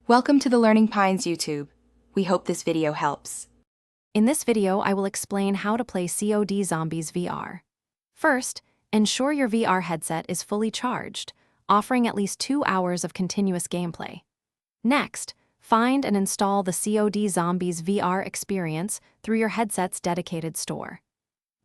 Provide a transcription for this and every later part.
Welcome to the Learning Pines YouTube. We hope this video helps. In this video, I will explain how to play COD Zombies VR. First, ensure your VR headset is fully charged, offering at least 2 hours of continuous gameplay. Next, find and install the COD Zombies VR experience through your headset's dedicated store.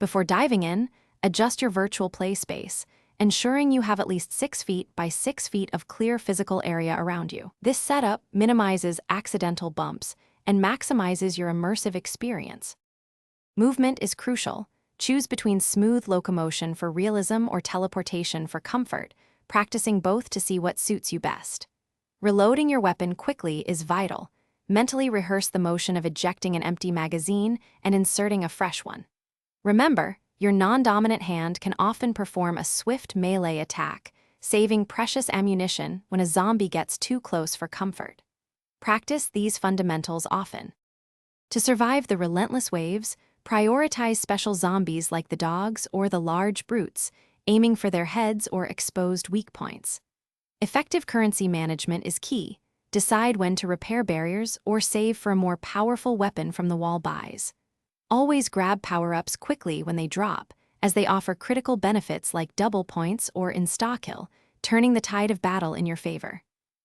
Before diving in, adjust your virtual play space, ensuring you have at least 6 feet by 6 feet of clear physical area around you. This setup minimizes accidental bumps and maximizes your immersive experience. Movement is crucial. Choose between smooth locomotion for realism or teleportation for comfort, practicing both to see what suits you best. Reloading your weapon quickly is vital. Mentally rehearse the motion of ejecting an empty magazine and inserting a fresh one. Remember, your non-dominant hand can often perform a swift melee attack, saving precious ammunition when a zombie gets too close for comfort. Practice these fundamentals often. To survive the relentless waves, prioritize special zombies like the dogs or the large brutes, aiming for their heads or exposed weak points. Effective currency management is key. Decide when to repair barriers or save for a more powerful weapon from the wall buys. Always grab power-ups quickly when they drop, as they offer critical benefits like double points or insta-kill, turning the tide of battle in your favor.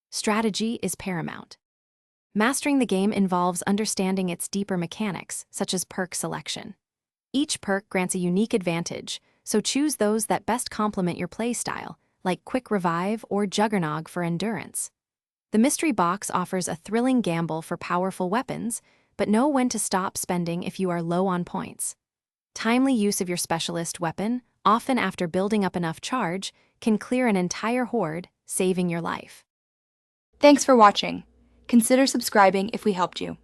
Strategy is paramount. Mastering the game involves understanding its deeper mechanics, such as perk selection. Each perk grants a unique advantage, so choose those that best complement your playstyle, like Quick Revive or Juggernog for endurance. The mystery box offers a thrilling gamble for powerful weapons, but know when to stop spending if you are low on points. Timely use of your specialist weapon, often after building up enough charge, can clear an entire horde, saving your life. Thanks for watching. Consider subscribing if we helped you.